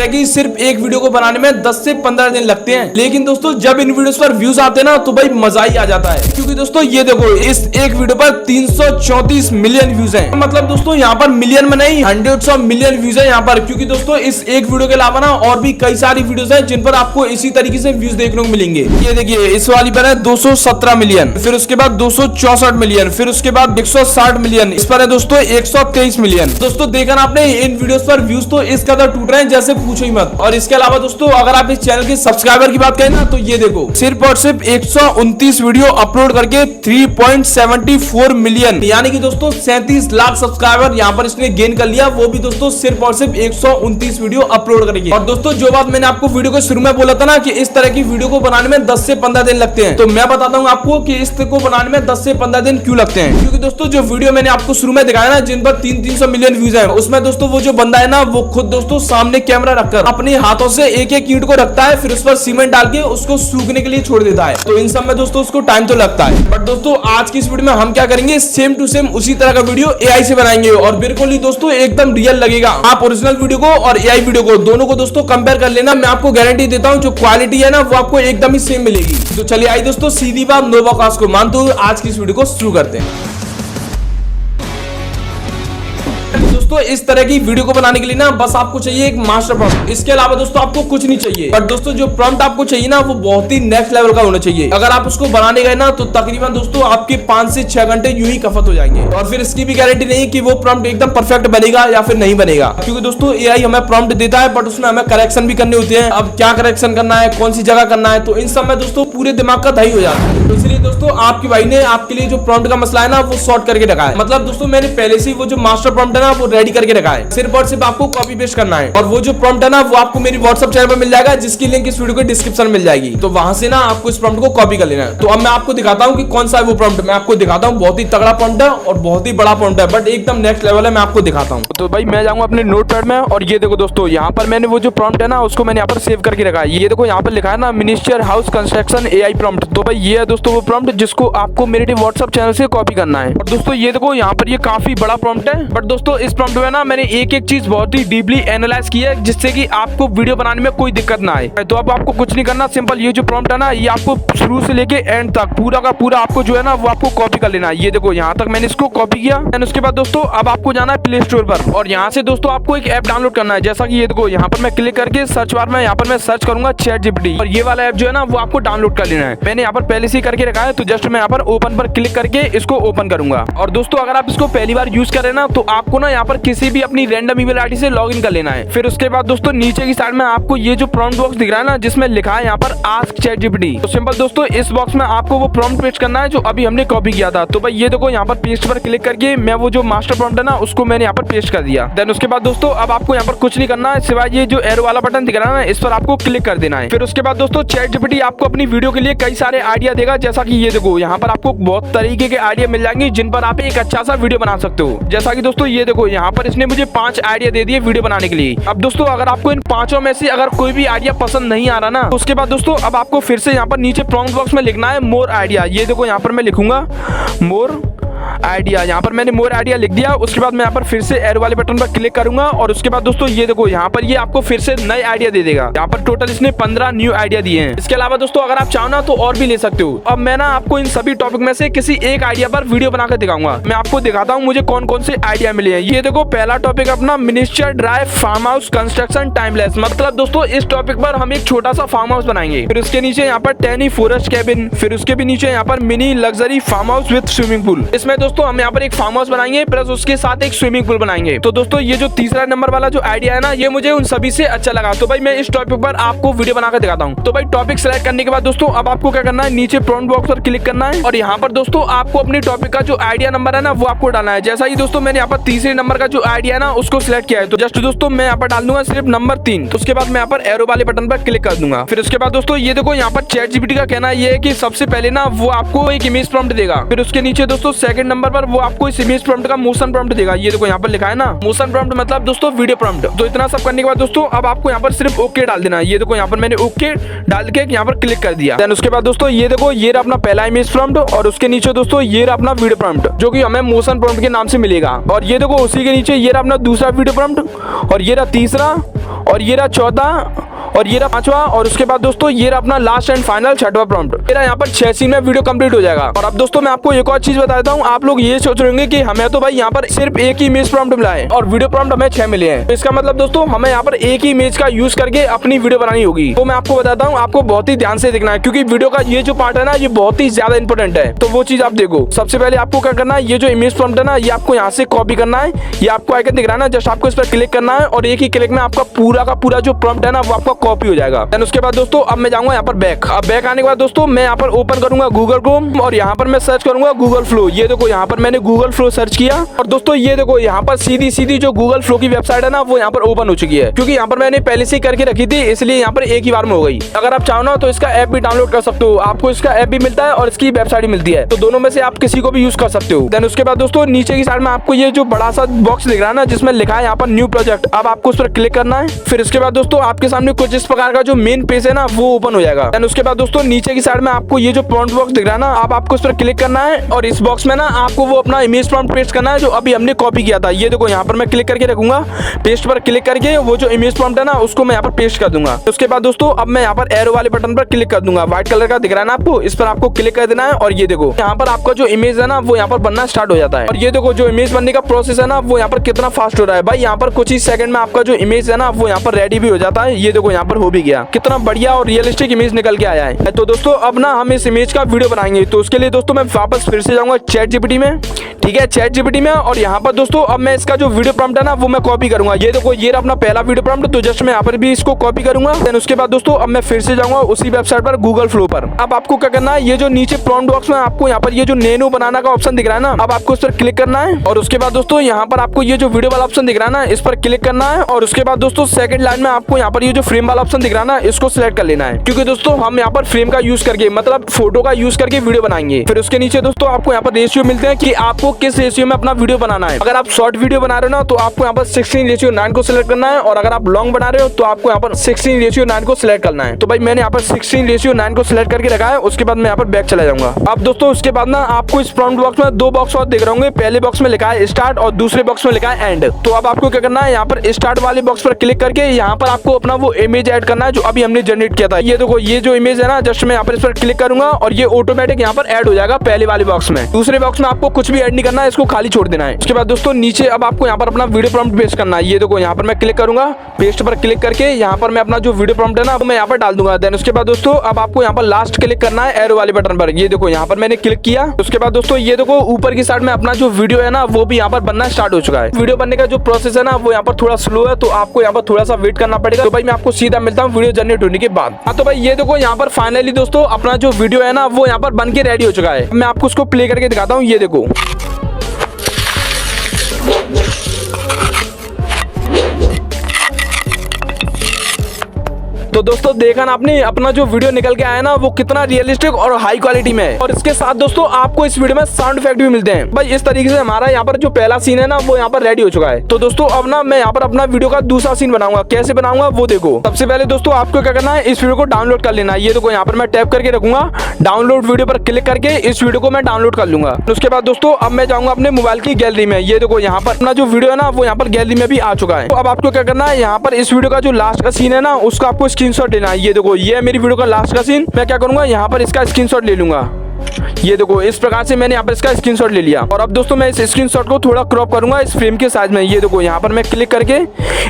तरह की सिर्फ एक वीडियो को बनाने में 10 से 15 दिन लगते हैं। लेकिन दोस्तों जब इन वीडियोस पर व्यूज आते हैं ना तो भाई मजा ही आ जाता है, क्योंकि दोस्तों ये देखो इस एक वीडियो पर 334 मिलियन व्यूज हैं। मतलब दोस्तों यहाँ पर मिलियन में नहीं, हंड्रेड्स ऑफ मिलियन व्यूज है यहाँ पर, क्योंकि दोस्तों इस एक वीडियो के अलावा ना और भी कई सारी वीडियोस हैं जिन पर आपको इसी तरीके से व्यूज देखने को मिलेंगे। ये देखिए इस वाली पर है 217 मिलियन, फिर उसके बाद 264 मिलियन, फिर उसके बाद 160 मिलियन, इस पर है दोस्तों 123 मिलियन। दोस्तों देखा ना आपने इन वीडियोस पर व्यूज तो इस कदर टूट रहे हैं जैसे पूछो ही मत। और इसके अलावा दोस्तों अगर आप इस चैनल के सब्सक्राइबर की बात करें ना तो ये देखो सिर्फ और सिर्फ 129 वीडियो अपलोड करके 3.74 मिलियन यानी कि दोस्तों 37 लाख सब्सक्राइबर यहाँ पर इसने गेन कर लिया, वो भी दोस्तों सिर्फ और सिर्फ 129 वीडियो अपलोड करके। और दोस्तों जो बात मैंने आपको वीडियो के शुरू में बोला था ना कि इस तरह की वीडियो को बनाने में 10 से 15 दिन लगते हैं, तो मैं बताता हूँ आपको कि इस को बनाने में 10 से 15 दिन क्यों लगते हैं। क्योंकि दोस्तों जो वीडियो मैंने आपको शुरू में दिखाया ना जिन पर 300 मिलियन व्यूज है, उसमें दोस्तों वो जो बंदा है ना वो खुद दोस्तों सामने कैमरा रखकर अपने हाथों से एक एक ईंट को रखता है, फिर उस पर सीमेंट डाल के उसको सूखने के लिए छोड़ देता है। तो इन सब में दोस्तों उसको टाइम तो लगता है। बट दोस्तों आज की इस वीडियो में हम क्या करेंगे, सेम टू सेम उसी तरह का वीडियो एआई से बनाएंगे और बिल्कुल ही दोस्तों एकदम रियल लगेगा। आप ओरिजिनल वीडियो को और एआई वीडियो को दोनों को दोस्तों कंपेयर कर लेना, मैं आपको गारंटी देता हूँ जो क्वालिटी है ना वो आपको एकदम ही सेम मिलेगी। तो चलिए आई दोस्तों सीधी बात नो बकवास को मानते हुए आज की इस वीडियो को शुरू करते हैं। दोस्तों इस तरह की वीडियो को बनाने के लिए ना बस आपको चाहिए एक मास्टर प्रॉम्प्ट, इसके अलावा दोस्तों आपको कुछ नहीं चाहिए। पर दोस्तों जो प्रॉम्प्ट आपको चाहिए ना वो बहुत ही नेक्स्ट लेवल का होना चाहिए। अगर आप उसको बनाने गए ना तो तकरीबन दोस्तों आपके 5 से 6 घंटे यूं ही खपत हो जाएंगे और फिर इसकी भी गारंटी नहीं कि वो प्रॉम्प्ट एकदम परफेक्ट बनेगा या फिर नहीं बनेगा, क्योंकि दोस्तों एआई हमें प्रॉम्प्ट देता है बट उसमें हमें करेक्शन भी करने होते हैं। अब क्या करेक्शन करना है, कौन सी जगह करना है, तो इन सब में दोस्तों पूरे दिमाग का दही हो जाता है। तो इसलिए दोस्तों आपके भाई ने आपके लिए जो प्रॉम्प्ट का मसला है ना वो सॉर्ट करके रखा है। मतलब दोस्तों मैंने पहले से वो जो मास्टर प्रॉम्प्ट है ना वो रेडी करके रखा है, सिर्फ और सिर्फ आपको कॉपी पेस्ट करना है। और वो जो प्रॉम्प्ट है ना वो आपको मेरी व्हाट्सएप चैनल पर मिल जाएगा, जिसकी लिंक इस वीडियो के डिस्क्रिप्शन में मिल जाएगी। तो वहां से ना आपको इस प्रॉम्प्ट को कॉपी कर लेना है। तो अब मैं आपको दिखाता हूँ कि कौन सा है वो प्रॉम्प्ट। मैं आपको दिखाता हूँ, बहुत ही तगड़ा प्रॉम्प्ट है और बहुत ही बड़ा प्रॉम्प्ट है, बट एकदम नेक्स्ट लेवल है। मैं आपको दिखाता हूँ। तो भाई मैं जाऊंगा अपने नोटपैड में और ये देखो दोस्तों यहाँ पर मैंने वो जो प्रॉम्प्ट है ना उसको मैंने यहाँ पर सेव करके रखा है। ये देखो यहाँ पर लिखा है ना minister house construction AI prompt. तो भाई ये है दोस्तों वो प्रॉम्प्ट जिसको आपको मेरे व्हाट्सएप चैनल से कॉपी करना है। और दोस्तों ये देखो यहाँ पर ये काफी बड़ा प्रॉम्प्ट है, बट दोस्तों इस प्रॉम्प्ट में ना मैंने एक एक चीज बहुत ही डीपली एनालाइज किया है जिससे कि आपको वीडियो बनाने में कोई दिक्कत ना आए। तो अब आपको कुछ नहीं करना, सिंपल ये जो प्रॉम्प्ट है ना ये आपको शुरू से लेके एंड तक पूरा का पूरा आपको जो है ना वो आपको कॉपी कर लेना है। ये देखो यहाँ तक मैंने इसको कॉपी किया। एंड उसके बाद दोस्तों अब आपको जाना है प्ले स्टोर पर और यहाँ से दोस्तों आपको एक ऐप डाउनलोड करना है। जैसा कि ये देखो यहाँ पर मैं क्लिक करके सर्च बार में यहाँ पर मैं सर्च करूंगा ChatGPT और ये वाला ऐप जो है ना वो आपको डाउनलोड कर लेना है। मैंने यहाँ पर पहले से ही करके रखा है, तो जस्ट मैं यहाँ पर ओपन पर क्लिक करके इसको ओपन करूंगा। और दोस्तों अगर आप इसको पहली बार यूज करें ना तो आपको ना यहाँ पर किसी भी अपनी रैंडम ईमेल आईडी से लॉग इन कर लेना है। फिर उसके बाद दोस्तों नीचे की साइड में आपको ये जो प्रॉम्प्ट बॉक्स दिख रहा है ना जिसमें लिखा है यहाँ पर आस्क ChatGPT। तो सिंपल दोस्तों इस बॉक्स में आपको वो प्रॉम्प्ट पेस्ट करना है जो अभी हमने कॉपी किया था। तो भाई ये देखो यहाँ पर पेस्ट पर क्लिक करके मैं वो जो मास्टर प्रॉम्प्ट है ना उसको मैंने यहाँ पर पेस्ट कर दिया। देन उसके बाद दोस्तों अब आपको यहाँ पर कुछ नहीं करना है सिवाय ये जो एरो वाला बटन दिख रहा है ना इस पर आपको क्लिक कर देना है। फिर उसके बाद दोस्तों ChatGPT आपको अपनी वीडियो के लिए कई सारे आइडिया देगा। जैसा कि ये देखो यहाँ पर आपको बहुत तरीके के आइडिया मिल जाएंगे जिन पर आप एक अच्छा सा वीडियो बना सकते हो। जैसा कि दोस्तों ये देखो यहाँ पर इसने मुझे 5 आइडिया दे दिए वीडियो बनाने के लिए। अब दोस्तों अगर आपको इन 5 में से अगर कोई भी आइडिया पसंद नहीं आ रहा ना तो उसके बाद दोस्तों अब आपको फिर से यहाँ पर नीचे प्रॉम्प्ट बॉक्स में लिखना है मोर आइडिया। ये देखो यहाँ पर मैं लिखूंगा मोर आइडिया। यहाँ पर मैंने मोर आइडिया लिख दिया। उसके बाद मैं यहाँ पर फिर से एरो वाले बटन पर क्लिक करूंगा और उसके बाद दोस्तों ये देखो यहाँ पर ये आपको फिर से नए आइडिया दे देगा। यहाँ पर टोटल इसने 15 न्यू आइडिया दिए हैं। इसके अलावा दोस्तों अगर आप चाहो ना तो और भी ले सकते हो। अब मैं ना आपको इन सभी टॉपिक में से किसी एक आइडिया पर वीडियो बनाकर दिखाऊंगा। मैं आपको दिखाता हूँ मुझे कौन कौन से आइडिया मिले हैं। ये देखो पहला टॉपिक अपना minister drive farm house construction timeless. मतलब दोस्तों इस टॉपिक पर हम एक छोटा सा फार्म हाउस बनाएंगे। फिर उसके नीचे यहाँ पर टेनी फॉरेस्ट कैबिन, फिर उसके भी नीचे यहाँ पर mini luxury farm house with swimming pool. इसमें दोस्तों हम यहाँ पर एक फार्म हाउस बनाएंगे प्लस उसके साथ एक स्विमिंग पूल बनाएंगे। तो दोस्तों ये जो तीसरा नंबर वाला जो आइडिया है ना ये मुझे उन सभी से अच्छा लगा। तो भाई मैं इस टॉपिक पर आपको वीडियो बनाकर दिखाता हूँ। तो भाई टॉपिक सेलेक्ट करने के बाद दोस्तों अब आपको क्या करना है, नीचे प्रॉम्प्ट बॉक्स पर क्लिक करना है और यहाँ पर दोस्तों आपको अपने टॉपिक का जो आइडिया नंबर है ना वो आपको डालना है। जैसा कि दोस्तों मैंने यहाँ पर तीसरे नंबर का जो आइडिया है ना उसको सिलेक्ट किया है, तो जस्ट दोस्तों मैं यहाँ पर डाल दूंगा सिर्फ नंबर 3। तो उसके बाद मैं यहाँ पर एरो वाले बटन पर क्लिक कर दूंगा। फिर उसके बाद दोस्तों ये देखो यहाँ पर ChatGPT का कहना ये है कि सबसे पहले ना वो आपको एक इमेज प्रॉम्प्ट देगा। फिर उसके नीचे दोस्तों सेकंड नंबर पर वो आपको इस इमेज प्रॉम्प्ट का मोशन प्रॉम्प्ट देगा। ये देखो यहाँ पर लिखा है ना मोशन प्रॉम्प्ट मतलब दोस्तों वीडियो प्रॉम्प्ट। तो इतना सब करने के बाद दोस्तों अब आपको यहाँ पर सिर्फ ओके डाल देना है। ये देखो यहाँ पर मैंने ओके डाल के यहाँ पर क्लिक कर दिया। देन उसके बाद दोस्तों ये देखो ये रहा अपना पहला इमेज प्रॉम्प्ट और उसके नीचे दोस्तों ये रहा अपना वीडियो प्रॉम्प्ट जो कि हमें मोशन प्रॉम्प्ट के नाम से मिलेगा। और ये देखो उसी के नीचे ये रहा अपना दूसरा वीडियो प्रॉम्प्ट और ये रहा तीसरा और ये रहा चौथा, और ये रहा पांचवा, और उसके बाद दोस्तों ये रहा अपना लास्ट एंड फाइनल छठवां प्रॉम्प्ट। मेरा यहाँ पर 6 सीन में वीडियो कंप्लीट हो जाएगा। और अब दोस्तों मैं आपको एक और चीज बता देता हूँ, आप लोग ये सोच रहे होंगे कि हमें तो भाई यहाँ पर सिर्फ एक ही इमेज प्रॉम्प्ट मिला है और वीडियो प्रॉम्प्ट हमें 6 मिले हैं। तो इसका मतलब दोस्तों हमें यहाँ पर एक ही इमेज का यूज करके अपनी वीडियो बनानी होगी। तो मैं आपको बताता हूँ, आपको बहुत ही ध्यान से देखना है, क्योंकि वीडियो का ये जो पार्ट है ना, ये बहुत ही ज्यादा इंपॉर्टेंट है। तो वो चीज आप देखो। सबसे पहले आपको क्या करना है, ये जो इमेज प्रॉम्प्ट है ना, ये आपको यहाँ से कॉपी करना है। ये आपको आइकन दिख रहा है ना, जस्ट आपको इस पर क्लिक करना है और एक ही क्लिक में आपका पूरा का पूरा जो प्रॉम्प्ट है ना, वो आपका कॉपी हो जाएगा। देन उसके बाद दोस्तों अब मैं जाऊंगा यहाँ पर बैक। अब बैक आने के बाद दोस्तों मैं यहाँ पर ओपन करूंगा गूगल क्रोम और यहाँ पर मैं सर्च करूंगा गूगल फ्लो। ये देखो यहाँ पर मैंने गूगल फ्लो सर्च किया और दोस्तों ये देखो यहाँ पर सीधी सीधी जो गूगल फ्लो की वेबसाइट है ना, वो यहाँ पर ओपन हो चुकी है। क्योंकि यहाँ पर मैंने पहले से ही करके रखी थी, इसलिए यहाँ पर एक ही बार में हो गई। अगर आप चाहो ना तो इसका ऐप भी डाउनलोड कर सकते हो। आपको इसका ऐप भी मिलता है और इसकी वेबसाइट भी मिलती है, तो दोनों में से आप किसी को भी यूज कर सकते हो। देन उसके बाद दोस्तों नीचे की साइड में आपको ये जो बड़ा सा बॉक्स दिख रहा है ना, जिसमें लिखा है यहाँ पर न्यू प्रोजेक्ट, अब आपको उस पर क्लिक करना है। फिर उसके बाद दोस्तों आपके सामने कुछ इस प्रकार का जो मेन पेज है ना, वो ओपन हो जाएगा। देन उसके बाद दोस्तों नीचे की साइड में आपको ये जो प्रॉम्प्ट बॉक्स दिख रहा है ना, अब आपको उस पर क्लिक करना है और इस बॉक्स में ना आपको वो अपना इमेज प्रॉम्प्ट पेस्ट करना है जो अभी हमने कॉपी किया था। ये देखो यहाँ पर मैं क्लिक करके रखूंगा, पेस्ट पर क्लिक करके वो जो इमेज प्रॉम्प्ट है ना, उसको मैं यहाँ पर पेस्ट कर दूंगा। उसके बाद दोस्तों अब मैं यहाँ पर एरो वाले बटन पर क्लिक कर दूंगा, व्हाइट कलर का दिख रहा है ना आपको, इस पर आपको क्लिक कर देना है और ये देखो यहाँ पर आपका जो इमेज है ना, वो यहाँ पर बनना स्टार्ट हो जाता है। और ये देखो जो इमेज बनने का प्रोसेस है ना, वो यहाँ पर कितना फास्ट हो रहा है भाई। यहाँ पर कुछ ही सेकंड में आपका जो इमेज है ना, वो यहाँ पर रेडी भी हो जाता है। ये देखो यहाँ पर हो भी गया, कितना बढ़िया और रियलिस्टिक इमेज निकल के आया है। तो दोस्तों अब ना हम इस इमेज का वीडियो बनाएंगे, तो उसके लिए दोस्तों मैं वापस फिर से जाऊंगा चैट जीपीटी में, ठीक है, चैट जीपीटी में। और यहाँ पर दोस्तों अब मैं इसका जो वीडियो प्रॉम्प्ट है ना, वो मैं कॉपी करूंगा। ये देखो ये अपना पहला वीडियो प्रॉम्प्ट, तो जस्ट मैं यहाँ पर भी इसको कॉपी करूंगा। देन उसके बाद दोस्तों अब मैं फिर से जाऊंगा उसी वेबसाइट पर गूगल फ्लो पर। अब आपको क्या करना है, ये जो नीचे प्रॉम्प्ट बॉक्स में आपको यहाँ पर ये जो नैनो बनाना का ऑप्शन दिख रहा है ना, अब आपको इस पर क्लिक करना है। और उसके बाद दोस्तों यहाँ पर आपको ये जो वीडियो वाला ऑप्शन दिख रहा है ना, इस पर क्लिक करना है। और उसके बाद दोस्तों सेकंड लाइन में आपको यहाँ पर ये जो फ्रेम वाला ऑप्शन दिख रहा है ना, इसको सिलेक्ट कर लेना है, क्योंकि दोस्तों हम यहाँ पर फ्रेम का यूज करके, मतलब फोटो का यूज करके वीडियो बनाएंगे। फिर उसके नीचे दोस्तों आपको यहाँ पर रेशियो मिलते हैं कि आपको किस रेशियो में अपना वीडियो बनाना है। अगर आप शॉर्ट वीडियो बना रहे हो ना, तो आपको यहाँ पर 16:9 को सिलेक्ट करना है, और अगर आप लॉन्ग बना रहे हो तो आपको यहाँ पर 16:9 को सिलेक्ट करना है। तो भाई मैंने यहाँ पर 16:9 को सिलेक्ट करके रखा है। उसके बाद मैं यहाँ पर बैक चला जाऊंगा। अब दोस्तों उसके बाद ना आपको इस प्रॉम्प्ट बॉक्स में 2 बॉक्स और दिख रहे होंगे। पहले बॉक्स में लिखा है स्टार्ट और दूसरे बॉक्स में लिखा है एंड। तो अब आपको क्या करना है, यहाँ पर स्टार्ट वाले बॉक्स पर क्लिक करके यहाँ पर आपको अपना वो इमेज ऐड करना है जो अभी हमने जनरेट किया था। ये देखो ये जो इमेज है ना, जस्ट मैं यहाँ पर इस पर क्लिक करूंगा और ये ऑटोमेटिक यहाँ पर ऐड हो जाएगा पहले वाले बॉक्स में। दूसरे बॉक्स में आपको कुछ भी ऐड नहीं करना है, इसको खाली छोड़ देना है। उसके बाद दोस्तों नीचे अब आपको यहाँ पर अपना वीडियो प्रॉम्प्ट पेस्ट करना है। ये देखो यहाँ पर मैं क्लिक करूंगा, पेस्ट पर क्लिक करके यहाँ पर मैं अपना जो वीडियो प्रॉम्प्ट है ना, वो मैं यहाँ पर डाल दूंगा। देन उसके बाद दोस्तों अब आपको यहाँ पर लास्ट क्लिक करना है एरो वाले बटन पर। ये देखो यहाँ पर मैंने क्लिक किया। उसके बाद दोस्तों ये देखो ऊपर की साइड में अपना जो वीडियो है ना, वो भी यहाँ पर बनना स्टार्ट हो चुका है। वीडियो बनने का जो प्रोसेस है ना, वो यहाँ पर थोड़ा स्लो है, तो आपको यहाँ पर थोड़ा सा वेट करना पड़ेगा। तो भाई मैं आपको सीधा मिलता हूँ वीडियो जनरेट होने के बाद। हाँ तो भाई ये देखो यहाँ पर फाइनली दोस्तों अपना जो वीडियो है ना, वो यहाँ पर बन के रेडी हो चुका है। मैं आपको उसको प्ले करके दिखाता हूँ। ये देखो तो दोस्तों देखा ना आपने, अपना जो वीडियो निकल के आया ना, वो कितना रियलिस्टिक और हाई क्वालिटी में है। और इसके साथ दोस्तों आपको इस वीडियो में साउंड इफेक्ट भी मिलते हैं। भाई इस तरीके से हमारा यहाँ पर जो पहला सीन है ना, वो यहाँ पर रेडी हो चुका है। तो दोस्तों अब ना मैं यहाँ पर अपना वीडियो का दूसरा सीन बनाऊंगा। कैसे बनाऊंगा वो देखो। सबसे पहले दोस्तों आपको क्या करना है, इस वीडियो को डाउनलोड कर लेना है। ये देखो यहाँ पर मैं टैप करके रखूंगा, डाउनलोड वीडियो पर क्लिक करके इस वीडियो को मैं डाउनलोड कर लूंगा। उसके बाद दोस्तों अब मैं जाऊंगा अपने मोबाइल की गैलरी में। ये देखो यहाँ पर अपना जो वीडियो है ना, वो यहाँ पर गैलरी में भी आ चुका है। तो अब आपको क्या करना है, यहाँ पर इस वीडियो का जो लास्ट का सीन है ना, उसका आपको स्क्रीनशॉट लेना है। ये देखो ये है मेरी वीडियो का लास्ट का सीन। मैं क्या करूंगा, यहाँ पर इसका स्क्रीनशॉट ले लूंगा। ये देखो इस प्रकार से मैंने यहाँ पर इसका स्क्रीनशॉट ले लिया। और अब दोस्तों मैं इस स्क्रीनशॉट को थोड़ा क्रॉप करूंगा इस फ्रेम के साइज में। ये देखो यहाँ पर मैं क्लिक करके,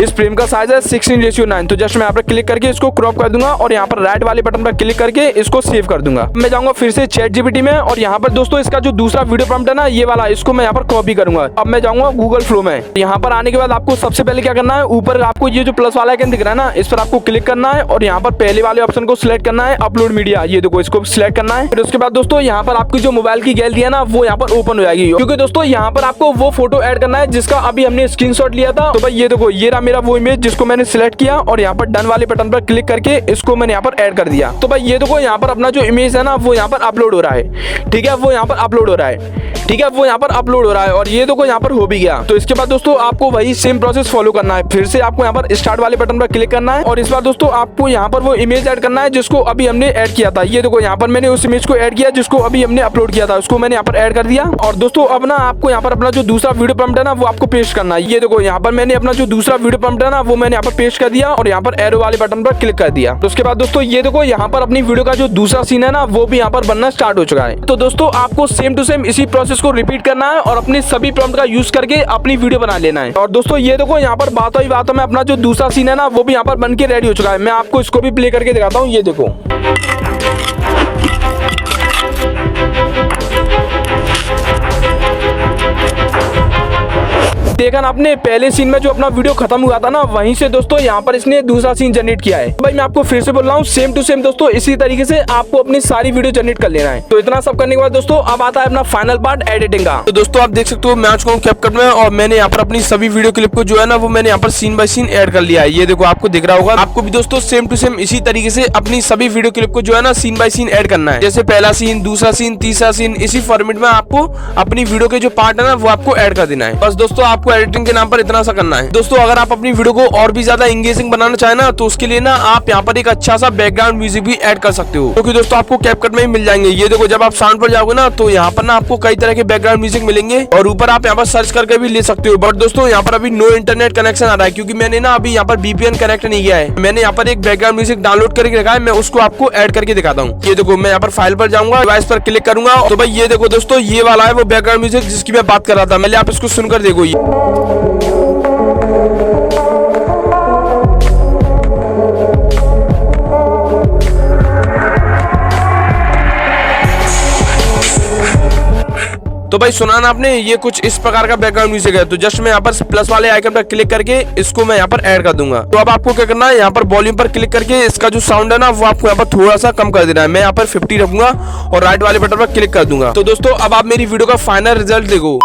इस फ्रेम का साइज है 16:9, तो जस्ट मैं यहाँ पर क्लिक करके इसको क्रॉप कर दूंगा और यहाँ पर राइट वाले बटन पर क्लिक करके इसको सेव कर दूंगा। मैं जाऊंगा फिर से चैट जीपीटी में और यहाँ पर दोस्तों इसका जो दूसरा वीडियो प्रॉम्प्ट है ना, ये वाला, इसको मैं यहाँ पर कॉपी करूंगा। अब मैं जाऊंगा गूगल फ्लो में। यहाँ पर आने के बाद आपको सबसे पहले क्या करना है, ऊपर आपको ये जो प्लस वाला आइकन दिख रहा है ना, इस पर आपको क्लिक करना है और यहाँ पर पहले वाले ऑप्शन को सिलेक्ट करना है, अपलोड मीडिया। ये देखो इसको सिलेक्ट करना है। फिर उसके बाद दोस्तों यहाँ पर आपकी जो मोबाइल की गैलरी है ना, वो यहाँ पर ओपन हो जाएगी, क्योंकि दोस्तों यहाँ पर आपको वो फोटो ऐड करना है जिसका अभी हमने स्क्रीनशॉट लिया था। तो भाई ये देखो ये रहा मेरा वो इमेज जिसको मैंने सिलेक्ट किया और यहाँ पर डन वाले बटन पर क्लिक करके इसको मैंने यहाँ पर ऐड कर दिया। तो भाई ये देखो यहाँ पर अपना जो इमेज है ना, वो यहाँ पर अपलोड हो रहा है। ठीक है, वो यहाँ पर अपलोड हो रहा है। ठीक है, वो यहाँ पर अपलोड हो रहा है और ये देखो यहाँ पर हो भी गया। तो इसके बाद दोस्तों आपको वही सेम प्रोसेस फॉलो करना है। फिर से आपको यहाँ पर स्टार्ट वाले बटन पर क्लिक करना है और इस बार दोस्तों आपको यहाँ पर वो इमेज ऐड करना है जिसको अभी हमने ऐड किया था। ये देखो यहाँ पर मैंने उस इमेज को ऐड किया जिसको अभी हमने अपलोड किया था उसको मैंने यहाँ पर ऐड कर दिया। और दोस्तों अब ना आपको यहाँ पर अपना जो दूसरा वीडियो प्रॉम्प्ट है ना वो आपको पेस्ट करना है। ये देखो यहाँ पर मैंने अपना जो दूसरा वीडियो प्रॉम्प्ट है ना वो मैंने यहाँ पर पेस्ट कर दिया और यहाँ पर एरो वाले बटन पर क्लिक कर दिया। तो उसके बाद दोस्तों ये देखो यहाँ पर अपनी वीडियो का जो दूसरा सीन है ना वो भी यहाँ पर बनना स्टार्ट हो चुका है। तो दोस्तों आपको सेम टू सेम इसी प्रोसेस को रिपीट करना है और अपने सभी प्रॉम्प्ट का यूज करके अपनी वीडियो बना लेना है। और दोस्तों ये देखो यहाँ पर बातों ही बातों में अपना जो दूसरा सीन है ना वो भी यहाँ पर बन के रेडी हो चुका है। मैं आपको इसको भी प्ले करके दिखाता हूँ। ये देखो देखा ना आपने पहले सीन में जो अपना वीडियो खत्म हुआ था ना वहीं से दोस्तों यहाँ पर इसने दूसरा सीन जनरेट किया है। भाई मैं आपको फिर से बोल रहा हूँ सेम टू सेम दोस्तों इसी तरीके से आपको अपनी सारी वीडियो जनरेट कर लेना है। तो इतना सब करने के बाद दोस्तों अब आता है अपना फाइनल पार्ट एडिटिंग का। तो दोस्तों आप देख सकते हो मैं आज हूँ कैपकट में और मैंने यहाँ पर अपनी सभी वीडियो क्लिप को जो है ना वो मैंने यहाँ पर सीन बाय सीन ऐड कर लिया है। ये देखो आपको दिख रहा होगा। आपको भी दोस्तों सेम टू सेम इसी तरीके से अपनी सभी वीडियो क्लिप को जो है ना सीन बाय सीन ऐड करना है। जैसे पहला सीन, दूसरा सीन, तीसरा सीन, इसी फॉर्मेट में आपको अपनी वीडियो के जो पार्ट है ना वो आपको ऐड कर देना है। बस दोस्तों आपको एडिटिंग के नाम पर इतना सा करना है। दोस्तों अगर आप अपनी वीडियो को और भी ज्यादा एंगेजिंग बनाना चाहे ना तो उसके लिए ना आप यहाँ पर एक अच्छा सा बैकग्राउंड म्यूजिक भी ऐड कर सकते हो, क्योंकि दोस्तों आपको कैपकट में ही मिल जाएंगे। ये देखो जब आप साउंड पर जाओगे ना तो यहाँ पर ना आपको कई तरह के बैकग्राउंड म्यूजिक मिलेंगे और ऊपर आप यहाँ पर सर्च करके भी ले सकते हो। बट दोस्तों यहाँ पर अभी नो इंटरनेट कनेक्शन आ रहा है क्योंकि मैंने ना अभी यहाँ पर VPN कनेक्ट नहीं किया है। मैंने यहाँ पर एक बैकग्राउंड म्यूजिक डाउनलोड करके रखा है, मैं उसको आपको ऐड करके दिखाता हूँ। ये देखो मैं यहाँ पर फाइल पर जाऊंगा, डिवाइस पर क्लिक करूंगा तो भाई ये देखो दोस्तों ये वाला है वो बैकग्राउंड म्यूजिक जिसकी मैं बात कर रहा था। पहले आप इसको सुनकर देखो। तो भाई सुना ना आपने, ये कुछ इस प्रकार का बैकग्राउंड म्यूजिक है। तो जस्ट मैं यहाँ पर प्लस वाले आइकन पर क्लिक करके इसको मैं यहाँ पर ऐड कर दूंगा। तो अब आपको क्या करना है, यहाँ पर वॉल्यूम पर क्लिक करके इसका जो साउंड है ना वो आपको यहाँ पर थोड़ा सा कम कर देना है। मैं यहाँ पर 50 रखूंगा और राइट वाले बटन पर क्लिक कर दूंगा। तो दोस्तों अब आप मेरी वीडियो का फाइनल रिजल्ट देखो।